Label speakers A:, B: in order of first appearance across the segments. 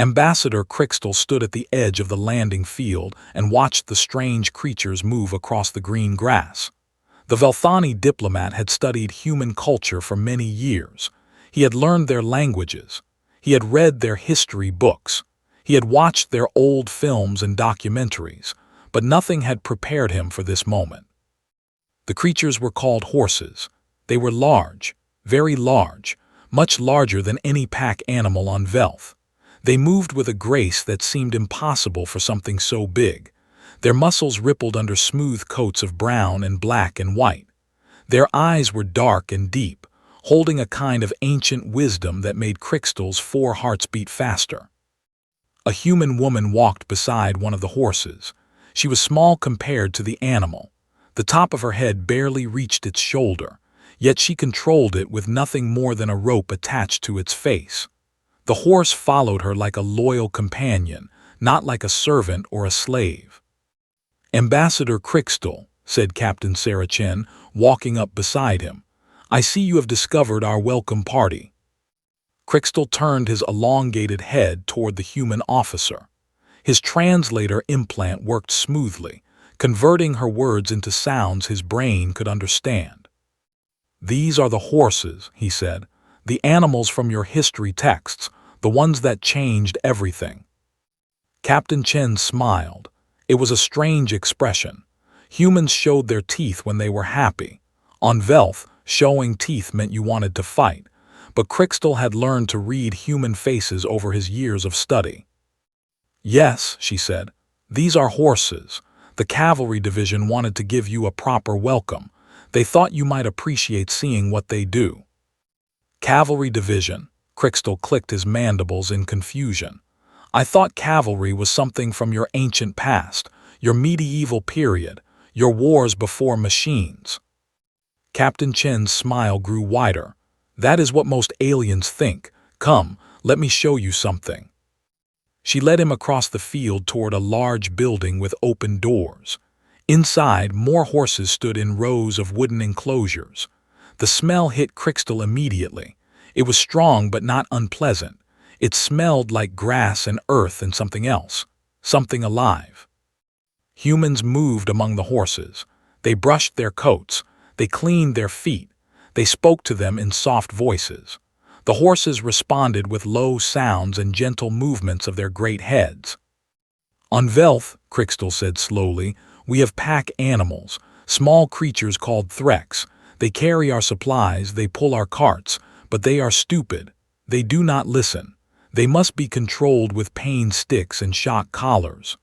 A: Ambassador Crystal stood at the edge of the landing field and watched the strange creatures move across the green grass. The Velthani diplomat had studied human culture for many years. He had learned their languages. He had read their history books. He had watched their old films and documentaries, but nothing had prepared him for this moment. The creatures were called horses. They were large, very large, much larger than any pack animal on Velth. They moved with a grace that seemed impossible for something so big. Their muscles rippled under smooth coats of brown and black and white. Their eyes were dark and deep, holding a kind of ancient wisdom that made Crystal's 4 hearts beat faster. A human woman walked beside one of the horses. She was small compared to the animal. The top of her head barely reached its shoulder, yet she controlled it with nothing more than a rope attached to its face. The horse followed her like a loyal companion, not like a servant or a slave. "Ambassador Crystal," said Captain Saracen, walking up beside him, "I see you have discovered our welcome party." Crystal turned his elongated head toward the human officer. His translator implant worked smoothly, converting her words into sounds his brain could understand. "These are the horses," he said, "the animals from your history texts, the ones that changed everything." Captain Chen smiled. It was a strange expression. Humans showed their teeth when they were happy. On Velth, showing teeth meant you wanted to fight, but Crystal had learned to read human faces over his years of study. "Yes," she said, "these are horses. The Cavalry Division wanted to give you a proper welcome. They thought you might appreciate seeing what they do." "Cavalry Division," Crystal clicked his mandibles in confusion. "I thought cavalry was something from your ancient past, your medieval period, your wars before machines." Captain Chen's smile grew wider. "That is what most aliens think. Come, let me show you something." She led him across the field toward a large building with open doors. Inside, more horses stood in rows of wooden enclosures. The smell hit Crystal immediately. It was strong but not unpleasant. It smelled like grass and earth and something else, something alive. Humans moved among the horses. They brushed their coats. They cleaned their feet. They spoke to them in soft voices. The horses responded with low sounds and gentle movements of their great heads. "On Velth," Crystal said slowly, "we have pack animals, small creatures called Threx. They carry our supplies, they pull our carts, but they are stupid. They do not listen. They must be controlled with pain sticks and shock collars."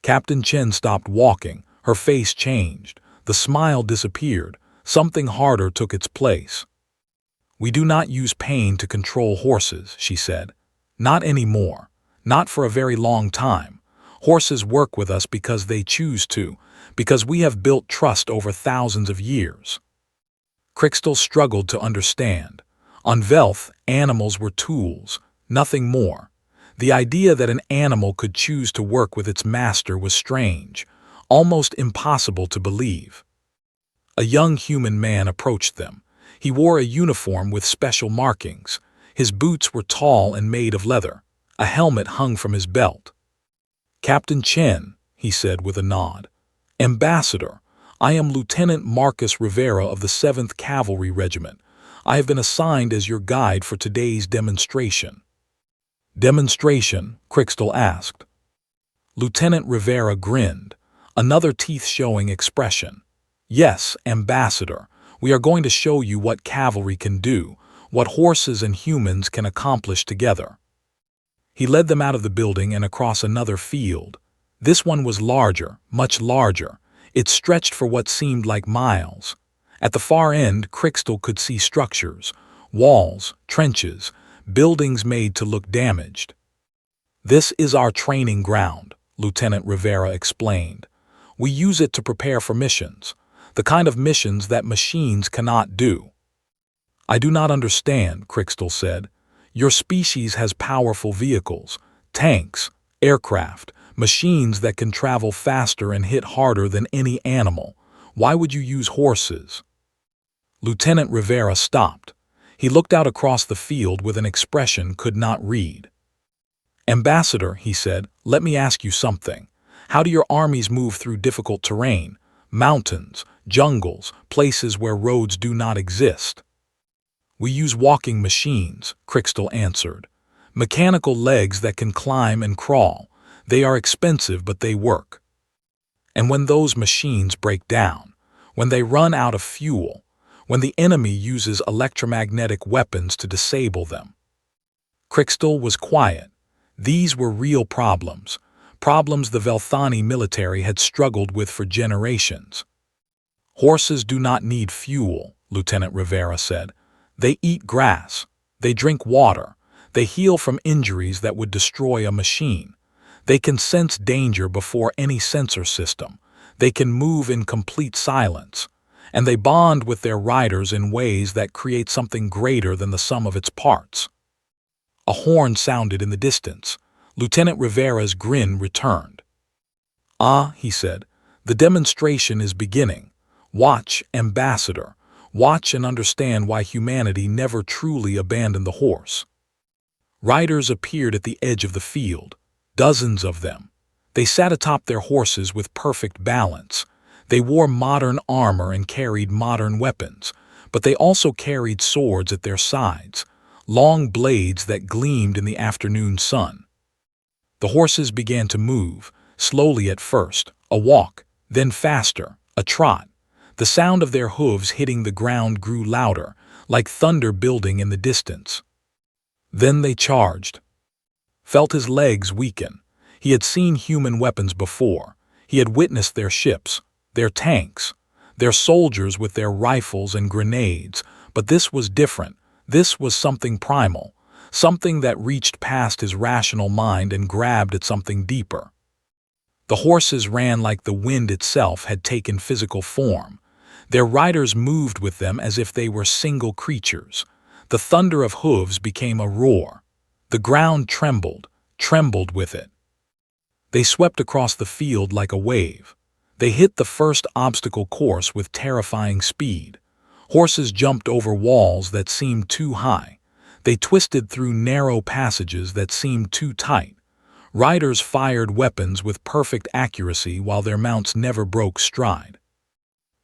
A: Captain Chen stopped walking. Her face changed. The smile disappeared. Something harder took its place. "We do not use pain to control horses," she said. "Not anymore. Not for a very long time. Horses work with us because they choose to, because we have built trust over thousands of years." Crystal struggled to understand. On Velth, animals were tools, nothing more. The idea that an animal could choose to work with its master was strange, almost impossible to believe. A young human man approached them. He wore a uniform with special markings. His boots were tall and made of leather. A helmet hung from his belt. "Captain Chen," he said with a nod. "Ambassador, I am Lieutenant Marcus Rivera of the 7th Cavalry Regiment. I have been assigned as your guide for today's demonstration." "Demonstration?" Crystal asked. Lieutenant Rivera grinned, another teeth-showing expression. "Yes, Ambassador. We are going to show you what cavalry can do, what horses and humans can accomplish together." He led them out of the building and across another field. This one was larger, much larger. It stretched for what seemed like miles. At the far end, Crystal could see structures, walls, trenches, buildings made to look damaged. "This is our training ground," Lieutenant Rivera explained. "We use it to prepare for missions, the kind of missions that machines cannot do." "I do not understand," Crystal said. "Your species has powerful vehicles, tanks, aircraft, machines that can travel faster and hit harder than any animal. Why would you use horses?" Lieutenant Rivera stopped. He looked out across the field with an expression could not read. "Ambassador," he said, "let me ask you something. How do your armies move through difficult terrain, mountains, jungles, places where roads do not exist?" "We use walking machines," Crystal answered. "Mechanical legs that can climb and crawl. They are expensive, but they work. And when those machines break down, when they run out of fuel, when the enemy uses electromagnetic weapons to disable them." Crystal was quiet. These were real problems, problems the Velthani military had struggled with for generations. "Horses do not need fuel," Lieutenant Rivera said. "They eat grass. They drink water. They heal from injuries that would destroy a machine. They can sense danger before any sensor system. They can move in complete silence. And they bond with their riders in ways that create something greater than the sum of its parts." A horn sounded in the distance. Lieutenant Rivera's grin returned. "Ah," he said, "the demonstration is beginning. Watch, Ambassador. Watch and understand why humanity never truly abandoned the horse." Riders appeared at the edge of the field, dozens of them. They sat atop their horses with perfect balance. They wore modern armor and carried modern weapons, but they also carried swords at their sides, long blades that gleamed in the afternoon sun. The horses began to move, slowly at first, a walk, then faster, a trot. The sound of their hooves hitting the ground grew louder, like thunder building in the distance. Then they charged. Felt his legs weaken. He had seen human weapons before. He had witnessed their ships, their tanks, their soldiers with their rifles and grenades, but this was different. This was something primal, something that reached past his rational mind and grabbed at something deeper. The horses ran like the wind itself had taken physical form. Their riders moved with them as if they were single creatures. The thunder of hooves became a roar. The ground trembled with it. They swept across the field like a wave. They hit the first obstacle course with terrifying speed. Horses jumped over walls that seemed too high. They twisted through narrow passages that seemed too tight. Riders fired weapons with perfect accuracy while their mounts never broke stride.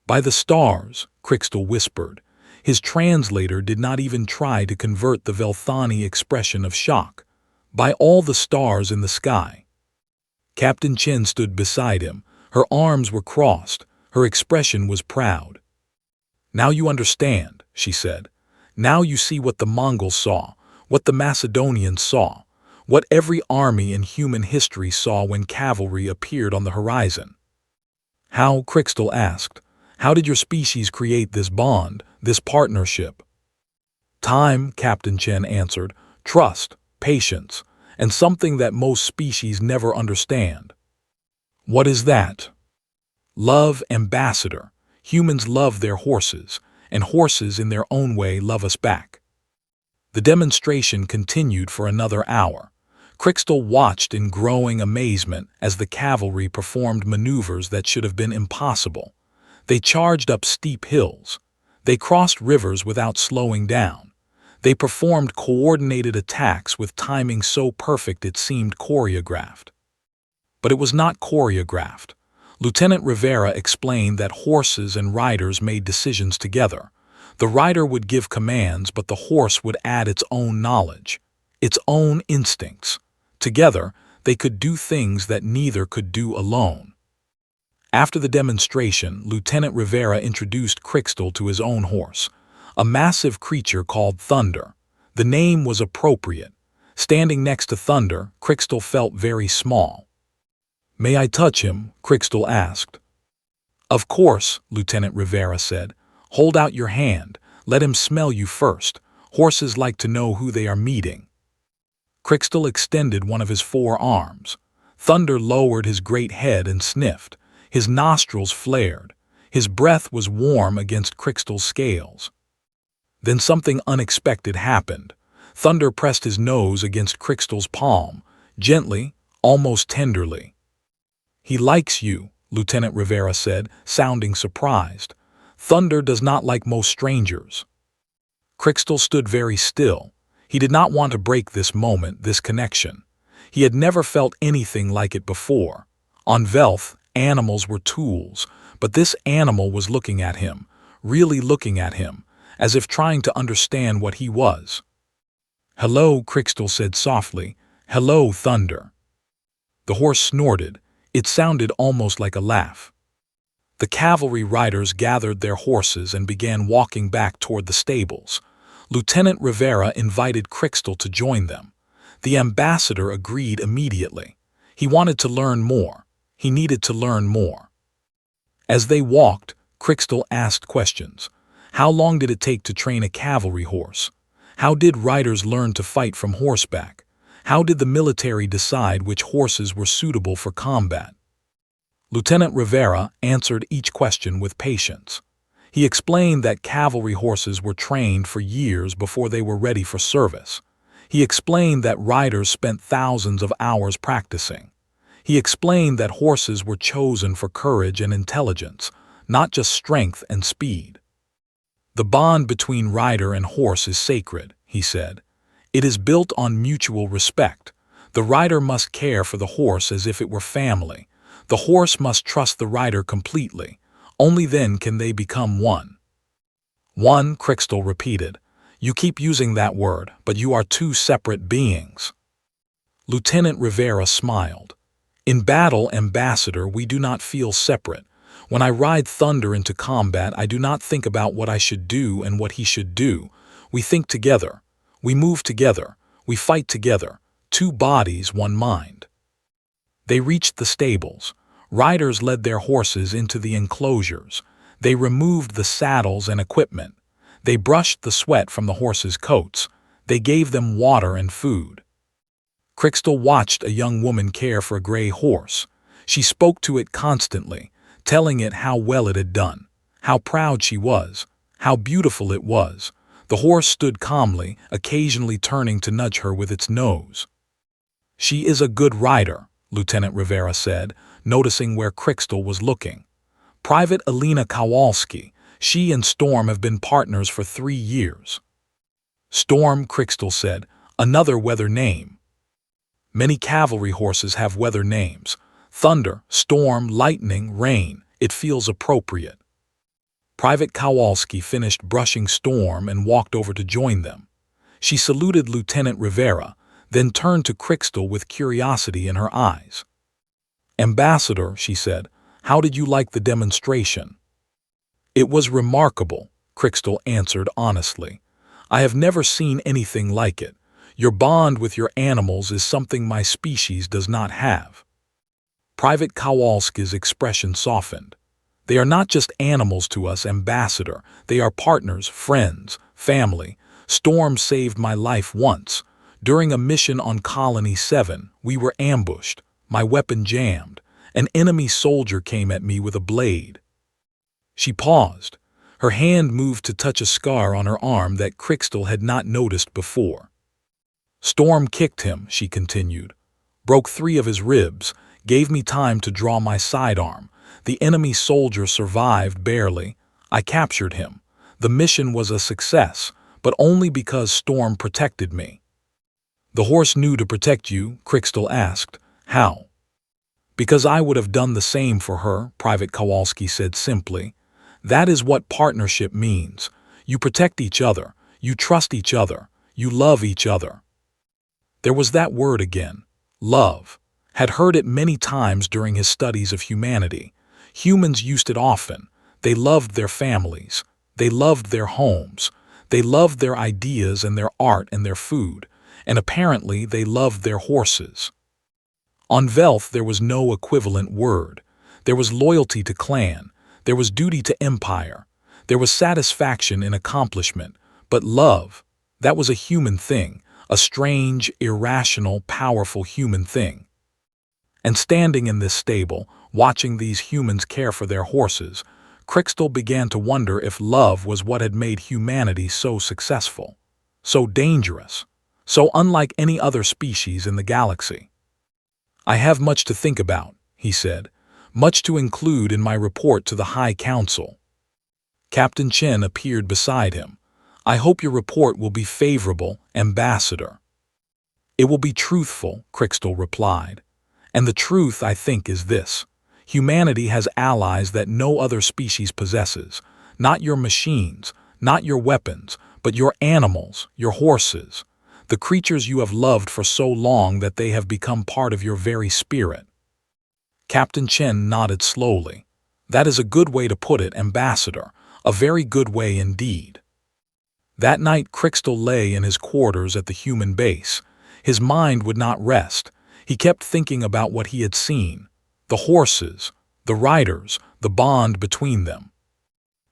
A: "By the stars," Crystal whispered. His translator did not even try to convert the Velthani expression of shock. "By all the stars in the sky." Captain Chen stood beside him. Her arms were crossed. Her expression was proud. "Now you understand," she said. "Now you see what the Mongols saw, what the Macedonians saw, what every army in human history saw when cavalry appeared on the horizon." "How?" Crystal asked. "How did your species create this bond, this partnership?" "Time," Captain Chen answered. "Trust, patience, and something that most species never understand." "What is that?" "Love, Ambassador. Humans love their horses, and horses in their own way love us back." The demonstration continued for another hour. Crystal watched in growing amazement as the cavalry performed maneuvers that should have been impossible. They charged up steep hills. They crossed rivers without slowing down. They performed coordinated attacks with timing so perfect it seemed choreographed. But it was not choreographed. Lieutenant Rivera explained that horses and riders made decisions together. The rider would give commands, but the horse would add its own knowledge, its own instincts. Together, they could do things that neither could do alone. After the demonstration, Lieutenant Rivera introduced Crystal to his own horse, a massive creature called Thunder. The name was appropriate. Standing next to Thunder, Crystal felt very small. "May I touch him?" Crystal asked. "Of course," Lieutenant Rivera said. "Hold out your hand. Let him smell you first. Horses like to know who they are meeting." Crystal extended one of his forearms. Thunder lowered his great head and sniffed. His nostrils flared. His breath was warm against Crystal's scales. Then something unexpected happened. Thunder pressed his nose against Crystal's palm, gently, almost tenderly. "He likes you," Lieutenant Rivera said, sounding surprised. "Thunder does not like most strangers." Crystal stood very still. He did not want to break this moment, this connection. He had never felt anything like it before. On Velth, animals were tools, but this animal was looking at him, really looking at him, as if trying to understand what he was. "Hello," Crystal said softly. "Hello, Thunder." The horse snorted. It sounded almost like a laugh. The cavalry riders gathered their horses and began walking back toward the stables. Lieutenant Rivera invited Crystal to join them. The ambassador agreed immediately. He wanted to learn more. He needed to learn more. As they walked, Crystal asked questions. How long did it take to train a cavalry horse? How did riders learn to fight from horseback? How did the military decide which horses were suitable for combat? Lieutenant Rivera answered each question with patience. He explained that cavalry horses were trained for years before they were ready for service. He explained that riders spent thousands of hours practicing. He explained that horses were chosen for courage and intelligence, not just strength and speed. The bond between rider and horse is sacred, he said. It is built on mutual respect. The rider must care for the horse as if it were family. The horse must trust the rider completely. Only then can they become one. One, Crystal repeated. You keep using that word, but you are two separate beings. Lieutenant Rivera smiled. In battle, Ambassador, we do not feel separate. When I ride Thunder into combat, I do not think about what I should do and what he should do. We think together. We move together. We fight together. Two bodies, one mind. They reached the stables. Riders led their horses into the enclosures. They removed the saddles and equipment. They brushed the sweat from the horses' coats. They gave them water and food. Crystal watched a young woman care for a gray horse. She spoke to it constantly, telling it how well it had done, how proud she was, how beautiful it was. The horse stood calmly, occasionally turning to nudge her with its nose. She is a good rider, Lieutenant Rivera said, noticing where Crystal was looking. Private Alina Kowalski, she and Storm have been partners for 3 years. Storm, Crystal said, another weather name. Many cavalry horses have weather names. Thunder, Storm, Lightning, Rain. It feels appropriate. Private Kowalski finished brushing Storm and walked over to join them. She saluted Lieutenant Rivera, then turned to Crystal with curiosity in her eyes. Ambassador, she said, how did you like the demonstration? It was remarkable, Crystal answered honestly. I have never seen anything like it. Your bond with your animals is something my species does not have. Private Kowalski's expression softened. They are not just animals to us, Ambassador. They are partners, friends, family. Storm saved my life once. During a mission on Colony 7, we were ambushed. My weapon jammed. An enemy soldier came at me with a blade. She paused. Her hand moved to touch a scar on her arm that Crystal had not noticed before. Storm kicked him, she continued, broke 3 of his ribs, gave me time to draw my sidearm. The enemy soldier survived barely. I captured him. The mission was a success, but only because Storm protected me. The horse knew to protect you, Crystal asked. How? Because I would have done the same for her, Private Kowalski said simply. That is what partnership means. You protect each other. You trust each other. You love each other. There was that word again, love. Had heard it many times during his studies of humanity. Humans used it often. They loved their families. They loved their homes. They loved their ideas and their art and their food. And apparently they loved their horses. On Velth there was no equivalent word. There was loyalty to clan. There was duty to empire. There was satisfaction in accomplishment. But love, that was a human thing. A strange, irrational, powerful human thing. And standing in this stable, watching these humans care for their horses, Crystal began to wonder if love was what had made humanity so successful, so dangerous, so unlike any other species in the galaxy. I have much to think about, he said, much to include in my report to the High Council. Captain Chen appeared beside him. I hope your report will be favorable, Ambassador. "It will be truthful," Crystal replied. "And the truth, I think, is this. Humanity has allies that no other species possesses. Not your machines, not your weapons, but your animals, your horses. The creatures you have loved for so long that they have become part of your very spirit." Captain Chen nodded slowly. "That is a good way to put it, Ambassador. A very good way indeed." That night Crystal lay in his quarters at the human base. His mind would not rest. He kept thinking about what he had seen. The horses, the riders, the bond between them.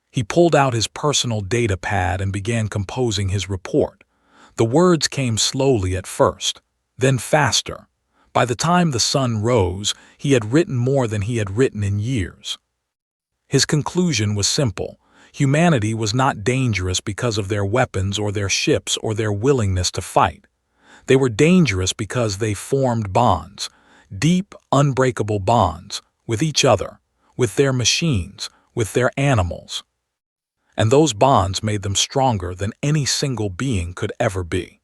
A: He pulled out his personal data pad and began composing his report. The words came slowly at first, then faster. By the time the sun rose, he had written more than he had written in years. His conclusion was simple. Humanity was not dangerous because of their weapons or their ships or their willingness to fight. They were dangerous because they formed bonds, deep, unbreakable bonds, with each other, with their machines, with their animals. And those bonds made them stronger than any single being could ever be.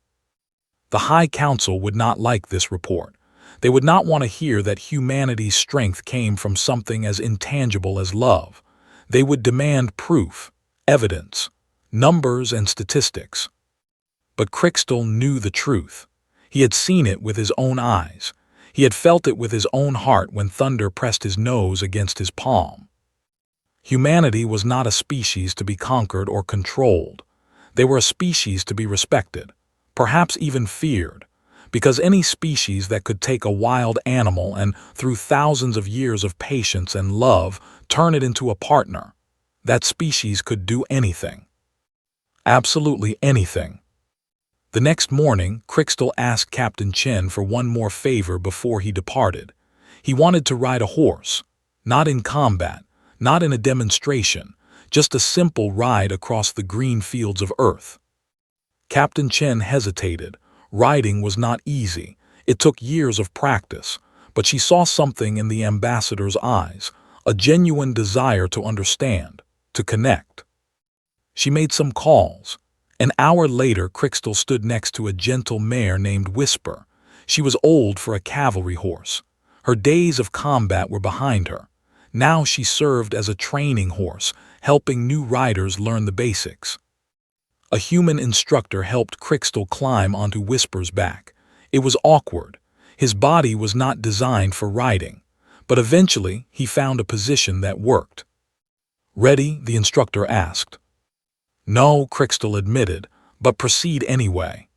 A: The High Council would not like this report. They would not want to hear that humanity's strength came from something as intangible as love. They would demand proof, evidence, numbers and statistics. But Crystal knew the truth. He had seen it with his own eyes. He had felt it with his own heart when thunder pressed his nose against his palm. Humanity was not a species to be conquered or controlled. They were a species to be respected, perhaps even feared, because any species that could take a wild animal and, through thousands of years of patience and love, turn it into a partner, that species could do anything. Absolutely anything. The next morning, Crystal asked Captain Chen for one more favor before he departed. He wanted to ride a horse, not in combat, not in a demonstration, just a simple ride across the green fields of Earth. Captain Chen hesitated. Riding was not easy. It took years of practice, but she saw something in the ambassador's eyes, a genuine desire to understand, to connect. She made some calls. An hour later, Crystal stood next to a gentle mare named Whisper. She was old for a cavalry horse. Her days of combat were behind her. Now she served as a training horse, helping new riders learn the basics. A human instructor helped Crystal climb onto Whisper's back. It was awkward. His body was not designed for riding, but eventually he found a position that worked. "Ready?" the instructor asked. "No," Crystal admitted, "but proceed anyway."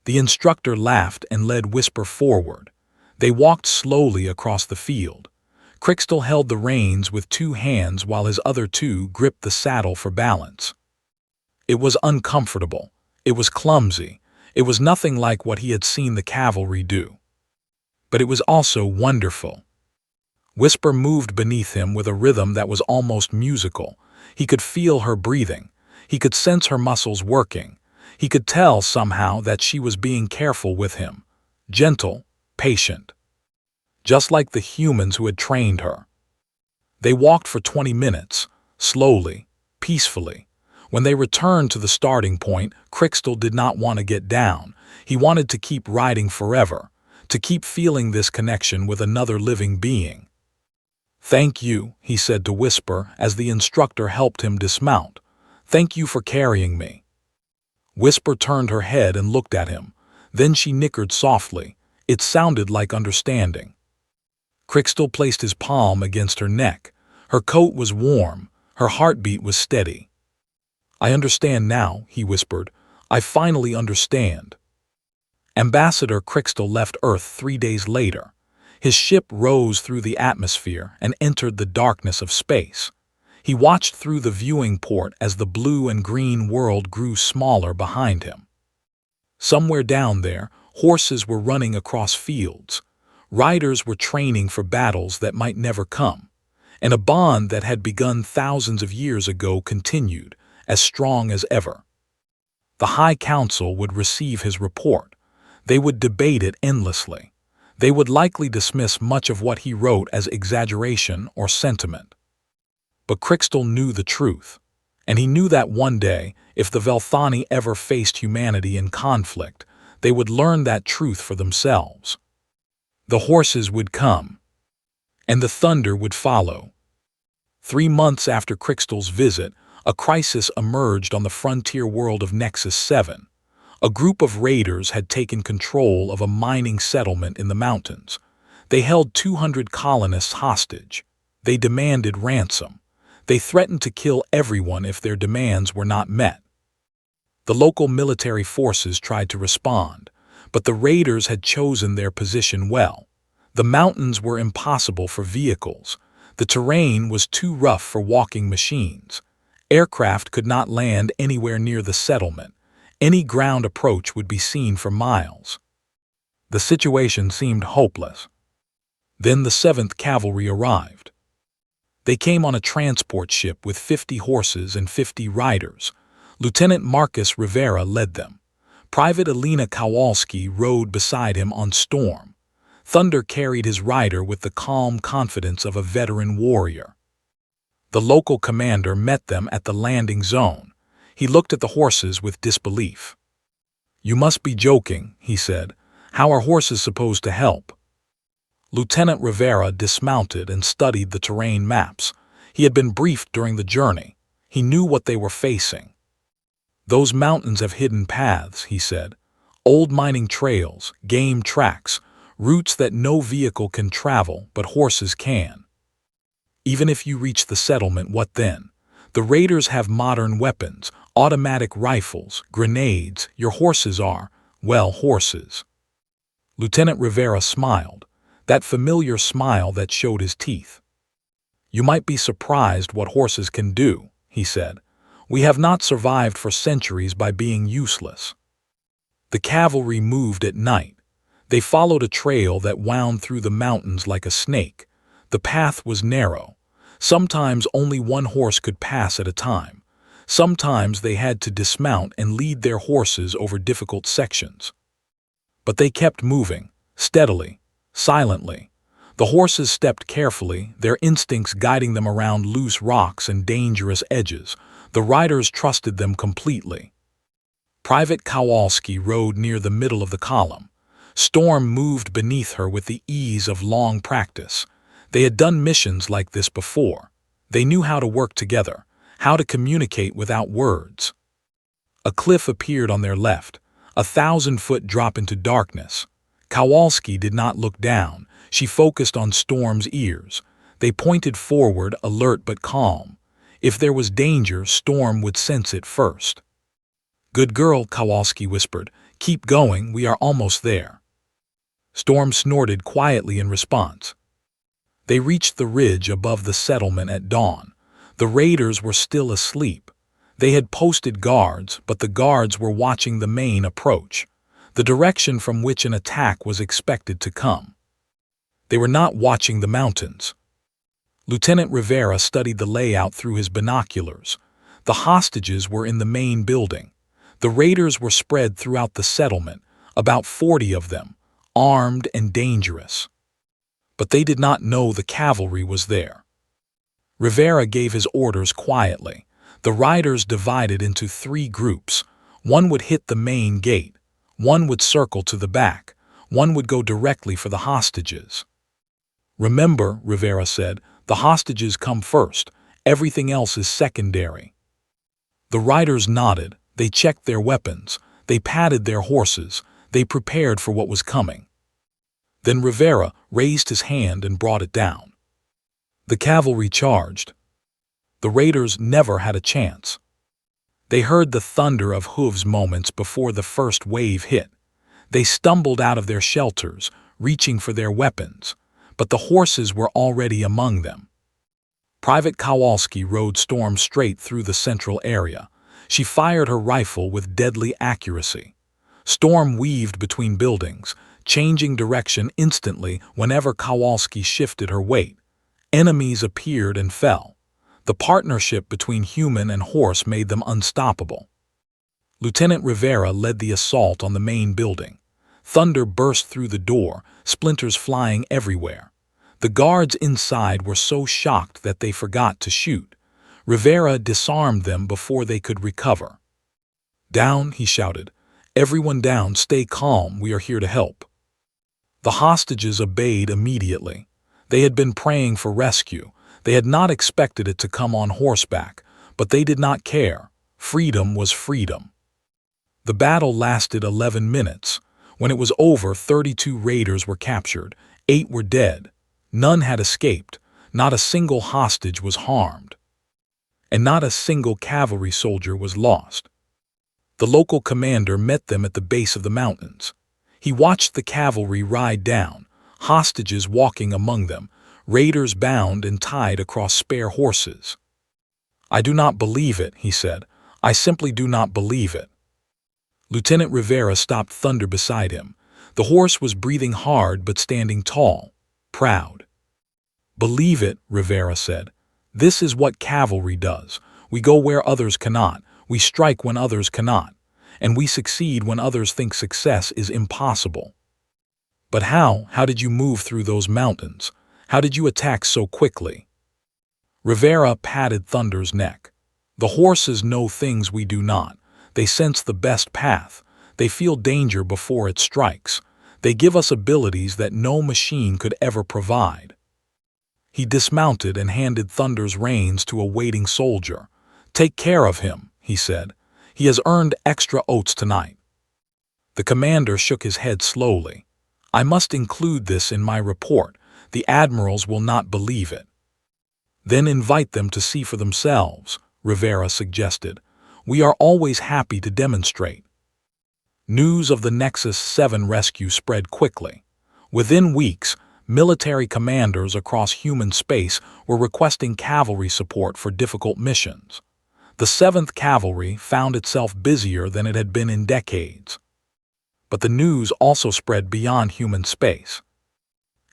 A: The instructor laughed and led Whisper forward. They walked slowly across the field. Crystal held the reins with two hands while his other two gripped the saddle for balance. It was uncomfortable. It was clumsy. It was nothing like what he had seen the cavalry do. But it was also wonderful. Whisper moved beneath him with a rhythm that was almost musical. He could feel her breathing. He could sense her muscles working. He could tell somehow that she was being careful with him, gentle, patient, just like the humans who had trained her. They walked for 20 minutes, slowly, peacefully. When they returned to the starting point, Crystal did not want to get down. He wanted to keep riding forever, to keep feeling this connection with another living being. "Thank you," he said to Whisper as the instructor helped him dismount. "Thank you for carrying me." Whisper turned her head and looked at him. Then she nickered softly. It sounded like understanding. Crystal placed his palm against her neck. Her coat was warm. Her heartbeat was steady. "I understand now," he whispered. "I finally understand." Ambassador Crystal left Earth 3 days later. His ship rose through the atmosphere and entered the darkness of space. He watched through the viewing port as the blue and green world grew smaller behind him. Somewhere down there, horses were running across fields. Riders were training for battles that might never come. And a bond that had begun thousands of years ago continued, as strong as ever. The High Council would receive his report. They would debate it endlessly. They would likely dismiss much of what he wrote as exaggeration or sentiment. But Crystal knew the truth, and he knew that one day, if the Velthani ever faced humanity in conflict, They would learn that truth for themselves. The horses would come, and the thunder would follow. 3 months after Crystal's visit, a crisis emerged on the frontier world of Nexus 7. A group of raiders had taken control of a mining settlement in the mountains. They held 200 colonists hostage. They demanded ransom. They threatened to kill everyone if their demands were not met. The local military forces tried to respond, but the raiders had chosen their position well. The mountains were impossible for vehicles. The terrain was too rough for walking machines. Aircraft could not land anywhere near the settlement. Any ground approach would be seen for miles. The situation seemed hopeless. Then the 7th Cavalry arrived. They came on a transport ship with 50 horses and 50 riders. Lieutenant Marcus Rivera led them. Private Alina Kowalski rode beside him on Storm. Thunder carried his rider with the calm confidence of a veteran warrior. The local commander met them at the landing zone. He looked at the horses with disbelief. "You must be joking," he said. "How are horses supposed to help?" Lieutenant Rivera dismounted and studied the terrain maps. He had been briefed during the journey. He knew what they were facing. "Those mountains have hidden paths," he said. "Old mining trails, game tracks, routes that no vehicle can travel, but horses can. Even if you reach the settlement, what then? The raiders have modern weapons, automatic rifles, grenades. Your horses are, well, horses." Lieutenant Rivera smiled, that familiar smile that showed his teeth. "You might be surprised what horses can do," he said. "We have not survived for centuries by being useless." The cavalry moved at night. They followed a trail that wound through the mountains like a snake. The path was narrow. Sometimes only one horse could pass at a time. Sometimes they had to dismount and lead their horses over difficult sections. But they kept moving, steadily, silently. The horses stepped carefully, their instincts guiding them around loose rocks and dangerous edges. The riders trusted them completely. Private Kowalski rode near the middle of the column. Storm moved beneath her with the ease of long practice. They had done missions like this before. They knew how to work together, how to communicate without words. A cliff appeared on their left, 1,000-foot drop into darkness. Kowalski did not look down. She focused on Storm's ears. They pointed forward, alert but calm. If there was danger, Storm would sense it first. "Good girl," Kowalski whispered. "Keep going, we are almost there." Storm snorted quietly in response. They reached the ridge above the settlement at dawn. The raiders were still asleep. They had posted guards, but the guards were watching the main approach, the direction from which an attack was expected to come. They were not watching the mountains. Lieutenant Rivera studied the layout through his binoculars. The hostages were in the main building. The raiders were spread throughout the settlement, about 40 of them, armed and dangerous. But they did not know the cavalry was there. Rivera gave his orders quietly. The riders divided into 3 groups. One would hit the main gate. One would circle to the back. One would go directly for the hostages. "Remember," Rivera said, "the hostages come first. Everything else is secondary." The riders nodded. They checked their weapons. They patted their horses. They prepared for what was coming. Then Rivera raised his hand and brought it down. The cavalry charged. The raiders never had a chance. They heard the thunder of hooves moments before the first wave hit. They stumbled out of their shelters, reaching for their weapons, but the horses were already among them. Private Kowalski rode Storm straight through the central area. She fired her rifle with deadly accuracy. Storm weaved between buildings, changing direction instantly whenever Kowalski shifted her weight. Enemies appeared and fell. The partnership between human and horse made them unstoppable. Lieutenant Rivera led the assault on the main building. Thunder burst through the door, splinters flying everywhere. The guards inside were so shocked that they forgot to shoot. Rivera disarmed them before they could recover. "Down," he shouted. Everyone down, stay calm, we are here to help. The hostages obeyed immediately. They had been praying for rescue. They had not expected it to come on horseback, but they did not care. Freedom was freedom. The battle lasted 11 minutes. When it was over, 32 raiders were captured. 8 were dead. None had escaped. Not a single hostage was harmed. And not a single cavalry soldier was lost. The local commander met them at the base of the mountains. He watched the cavalry ride down, hostages walking among them, raiders bound and tied across spare horses. "I do not believe it," he said. "I simply do not believe it." Lieutenant Rivera stopped Thunder beside him. The horse was breathing hard but standing tall, proud. "Believe it," Rivera said. "This is what cavalry does. We go where others cannot. We strike when others cannot. And we succeed when others think success is impossible." "But how? How did you move through those mountains? How did you attack so quickly?" Rivera patted Thunder's neck. "The horses know things we do not. They sense the best path. They feel danger before it strikes. They give us abilities that no machine could ever provide." He dismounted and handed Thunder's reins to a waiting soldier. "Take care of him," he said. "He has earned extra oats tonight." The commander shook his head slowly. "I must include this in my report. The admirals will not believe it." "Then invite them to see for themselves," Rivera suggested. "We are always happy to demonstrate." News of the Nexus 7 rescue spread quickly. Within weeks, military commanders across human space were requesting cavalry support for difficult missions. The 7th Cavalry found itself busier than it had been in decades. But the news also spread beyond human space.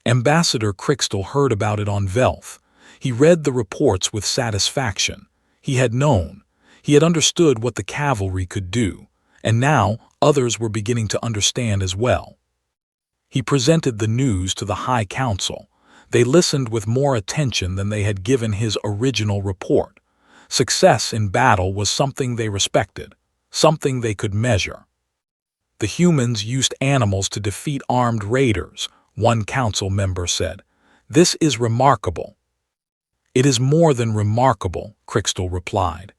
A: Ambassador Crixtal heard about it on Velth. He read the reports with satisfaction. He had known. He had understood what the cavalry could do, and now others were beginning to understand as well. He presented the news to the High Council. They listened with more attention than they had given his original report. Success in battle was something they respected, something they could measure. "The humans used animals to defeat armed raiders," one council member said. "This is remarkable." "It is more than remarkable," Crixtal replied.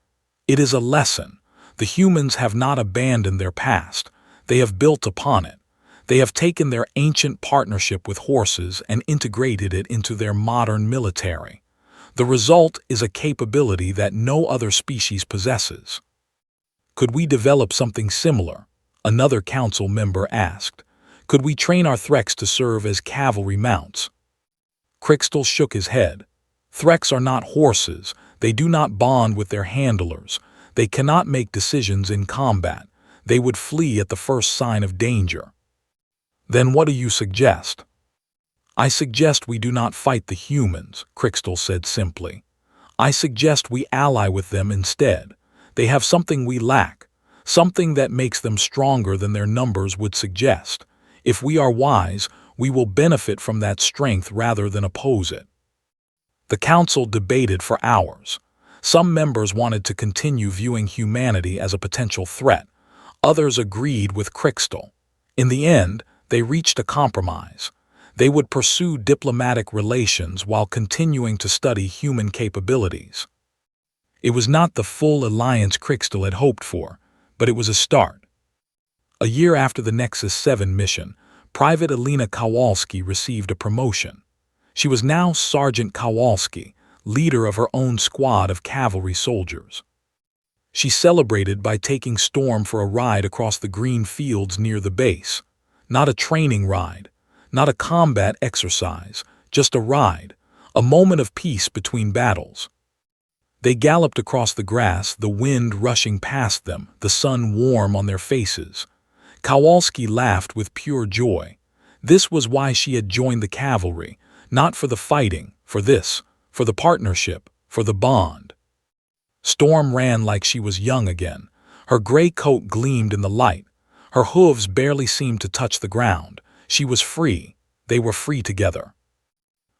A: "It is a lesson. The humans have not abandoned their past. They have built upon it. They have taken their ancient partnership with horses and integrated it into their modern military. The result is a capability that no other species possesses." "Could we develop something similar?" another council member asked. "Could we train our Threks to serve as cavalry mounts?" Crixtal shook his head. "Threks are not horses. They do not bond with their handlers. They cannot make decisions in combat. They would flee at the first sign of danger." "Then what do you suggest?" "I suggest we do not fight the humans," Crixtal said simply. "I suggest we ally with them instead. They have something we lack, something that makes them stronger than their numbers would suggest. If we are wise, we will benefit from that strength rather than oppose it." The council debated for hours. Some members wanted to continue viewing humanity as a potential threat. Others agreed with Crixtal. In the end, they reached a compromise. They would pursue diplomatic relations while continuing to study human capabilities. It was not the full alliance Crixtal had hoped for, but it was a start. A year after the Nexus 7 mission, Private Alina Kowalski received a promotion. She was now Sergeant Kowalski, leader of her own squad of cavalry soldiers. She celebrated by taking Storm for a ride across the green fields near the base. Not a training ride, not a combat exercise, just a ride, a moment of peace between battles. They galloped across the grass, the wind rushing past them, the sun warm on their faces. Kowalski laughed with pure joy. This was why she had joined the cavalry, not for the fighting, for the partnership, for the bond. Storm ran like she was young again. Her gray coat gleamed in the light. Her hooves barely seemed to touch the ground. She was free. They were free together.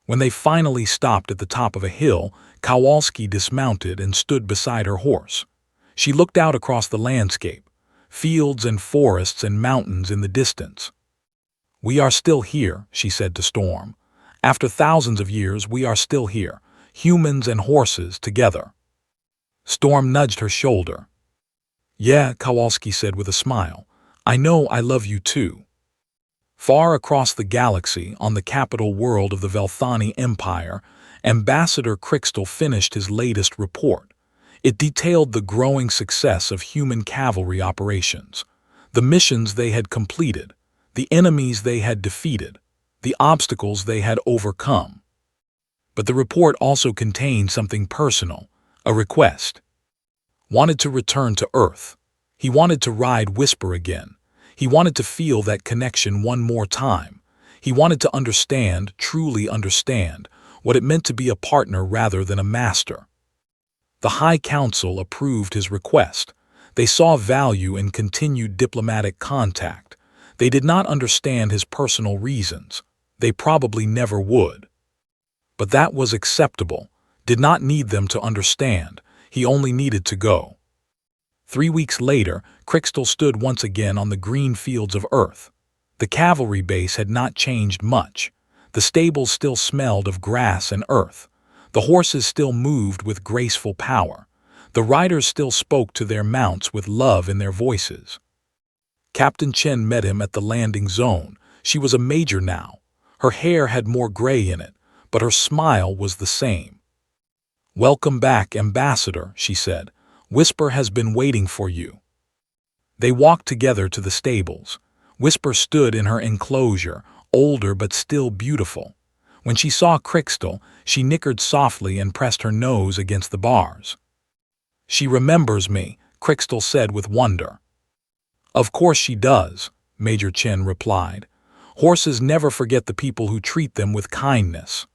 A: When they finally stopped at the top of a hill, Kowalski dismounted and stood beside her horse. She looked out across the landscape. fields and forests and mountains in the distance. "We are still here," she said to Storm. "After thousands of years, we are still here, humans and horses together." Storm nudged her shoulder. "Yeah," Kowalski said with a smile. "I know I love you too." Far across the galaxy, on the capital world of the Velthani Empire, Ambassador Crixtal finished his latest report. It detailed the growing success of human cavalry operations, the missions they had completed, the enemies they had defeated, the obstacles they had overcome. But the report also contained something personal, a request. Wanted to return to Earth. He wanted to ride Whisper again. He wanted to feel that connection one more time. He wanted to understand, truly understand, what it meant to be a partner rather than a master. The High Council approved his request. They saw value in continued diplomatic contact. They did not understand his personal reasons. They probably never would. But that was acceptable. Did not need them to understand. He only needed to go. 3 weeks later, Crixtal stood once again on the green fields of Earth. The cavalry base had not changed much. The stables still smelled of grass and earth. The horses still moved with graceful power. The riders still spoke to their mounts with love in their voices. Captain Chen met him at the landing zone. She was a major now. Her hair had more gray in it, but her smile was the same. "Welcome back, Ambassador," she said. "Whisper has been waiting for you." They walked together to the stables. Whisper stood in her enclosure, older but still beautiful. When she saw Crixtal, she nickered softly and pressed her nose against the bars. "She remembers me," Crixtal said with wonder. "Of course she does," Major Chen replied. "Horses never forget the people who treat them with kindness."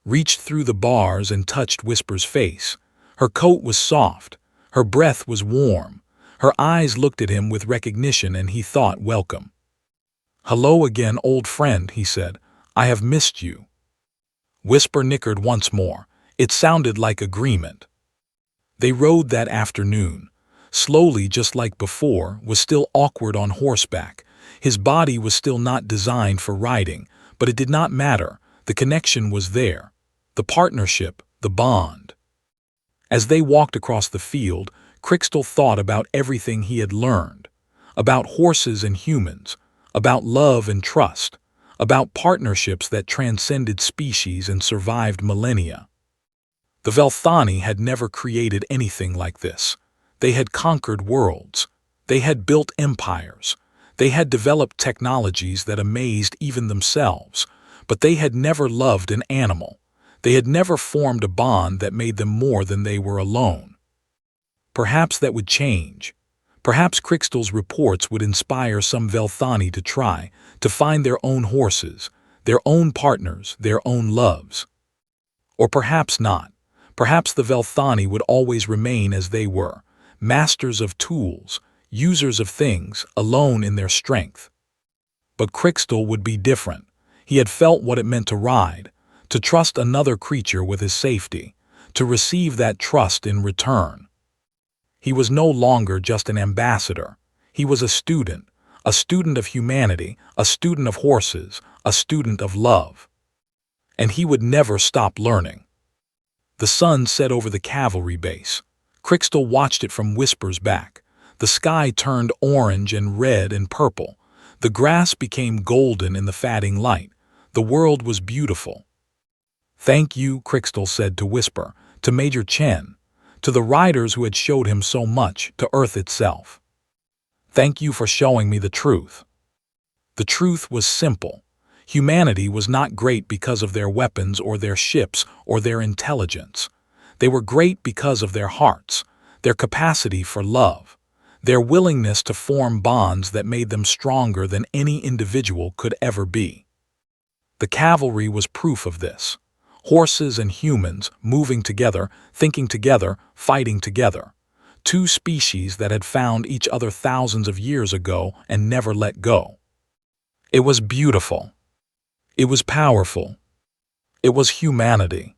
A: Reached through the bars and touched Whisper's face. Her coat was soft. Her breath was warm. Her eyes looked at him with recognition, and he thought welcome. "Hello again, old friend," he said. "I have missed you." Whisper nickered once more. It sounded like agreement. They rode that afternoon. Slowly, just like before, was still awkward on horseback. His body was still not designed for riding, but it did not matter. The connection was there. The partnership, the bond. As they walked across the field, Crixtal thought about everything he had learned. About horses and humans. About love and trust. About partnerships that transcended species and survived millennia. The Velthani had never created anything like this. They had conquered worlds. They had built empires. They had developed technologies that amazed even themselves. But they had never loved an animal. They had never formed a bond that made them more than they were alone. Perhaps that would change. Perhaps Crixtal's reports would inspire some Velthani to try, to find their own horses, their own partners, their own loves. Or perhaps not. Perhaps the Velthani would always remain as they were, masters of tools, users of things, alone in their strength. But Crixtal would be different. He had felt what it meant to ride, to trust another creature with his safety, to receive that trust in return. He was no longer just an ambassador. He was a student of humanity, a student of horses, a student of love. And he would never stop learning. The sun set over the cavalry base. Crixtal watched it from Whisper's back. The sky turned orange and red and purple. The grass became golden in the fading light. The world was beautiful. "Thank you," Crixtal said to Whisper, to Major Chen, to the riders who had showed him so much, to Earth itself. "Thank you for showing me the truth." The truth was simple. Humanity was not great because of their weapons or their ships or their intelligence. They were great because of their hearts, their capacity for love, their willingness to form bonds that made them stronger than any individual could ever be. The cavalry was proof of this. Horses and humans moving together, thinking together, fighting together. Two species that had found each other thousands of years ago and never let go. It was beautiful. It was powerful. It was humanity.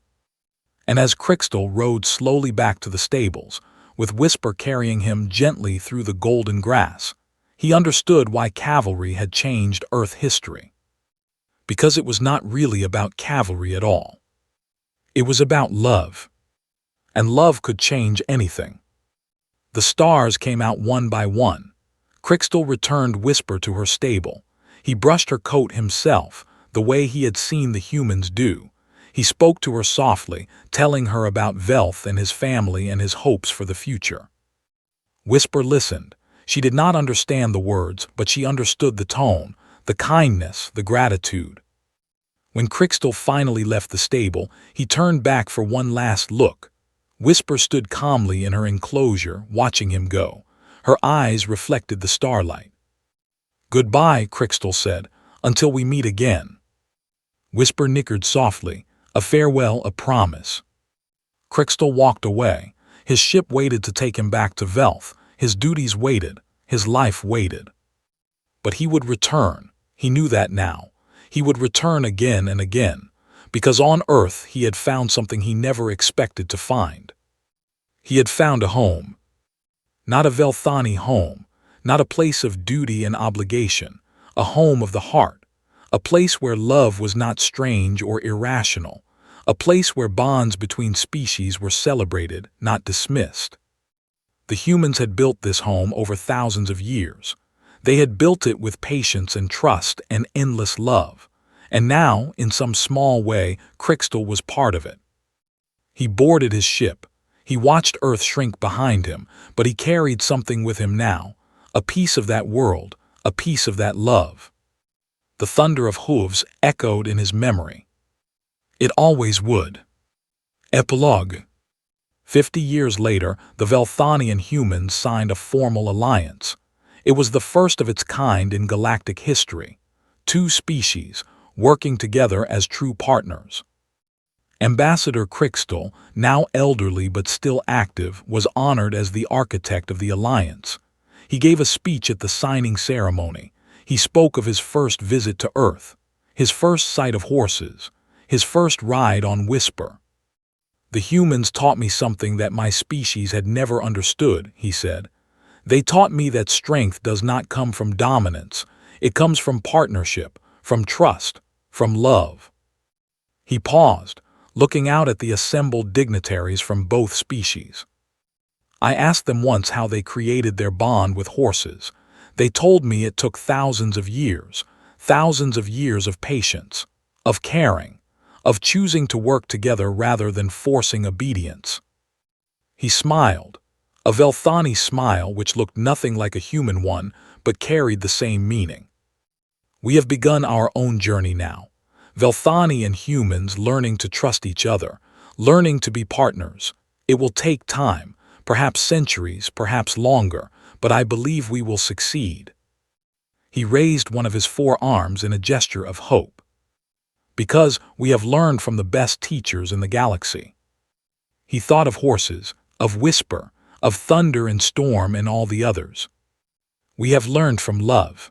A: And as Crixtal rode slowly back to the stables, with Whisper carrying him gently through the golden grass. He understood why cavalry had changed Earth history. Because it was not really about cavalry at all. It was about love. And love could change anything. The stars came out one by one. Crystal returned Whisper to her stable. He brushed her coat himself, the way he had seen the humans do. He spoke to her softly, telling her about Velth and his family and his hopes for the future. Whisper listened. She did not understand the words, but she understood the tone, the kindness, the gratitude. When Crystal finally left the stable, he turned back for one last look. Whisper stood calmly in her enclosure, watching him go. Her eyes reflected the starlight. "Goodbye," Crystal said, "until we meet again." Whisper nickered softly, a farewell, a promise. Crystal walked away. His ship waited to take him back to Velth. His duties waited. His life waited. But he would return. He knew that now. He would return again and again, because on Earth he had found something he never expected to find. He had found a home. Not a Velthani home, not a place of duty and obligation, a home of the heart, a place where love was not strange or irrational, a place where bonds between species were celebrated, not dismissed. The humans had built this home over thousands of years. They had built it with patience and trust and endless love. And now, in some small way, Crystal was part of it. He boarded his ship. He watched Earth shrink behind him, but he carried something with him now, a piece of that world, a piece of that love. The thunder of hooves echoed in his memory. It always would. Epilogue. 50 years later, the Velthani and humans signed a formal alliance. It was the first of its kind in galactic history. Two species, working together as true partners. Ambassador Crystal, now elderly but still active, was honored as the architect of the alliance. He gave a speech at the signing ceremony. He spoke of his first visit to Earth, his first sight of horses, his first ride on Whisper. "The humans taught me something that my species had never understood," he said. "They taught me that strength does not come from dominance. It comes from partnership, from trust, from love." He paused, looking out at the assembled dignitaries from both species. "I asked them once how they created their bond with horses. They told me it took thousands of years of patience, of caring, of choosing to work together rather than forcing obedience." He smiled, a Velthani smile which looked nothing like a human one but carried the same meaning. "We have begun our own journey now. Velthani and humans learning to trust each other, learning to be partners. It will take time, perhaps centuries, perhaps longer, but I believe we will succeed." He raised one of his forearms in a gesture of hope. "Because we have learned from the best teachers in the galaxy." He thought of horses, of Whisper, of thunder and storm and all the others. "We have learned from love."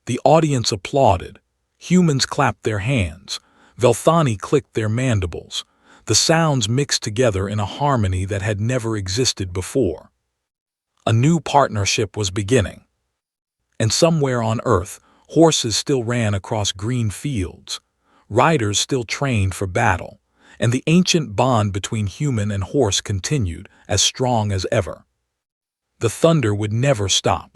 A: The audience applauded. Humans clapped their hands. Velthani clicked their mandibles. The sounds mixed together in a harmony that had never existed before. A new partnership was beginning. And somewhere on Earth, horses still ran across green fields. Riders still trained for battle. And the ancient bond between human and horse continued, as strong as ever. The thunder would never stop.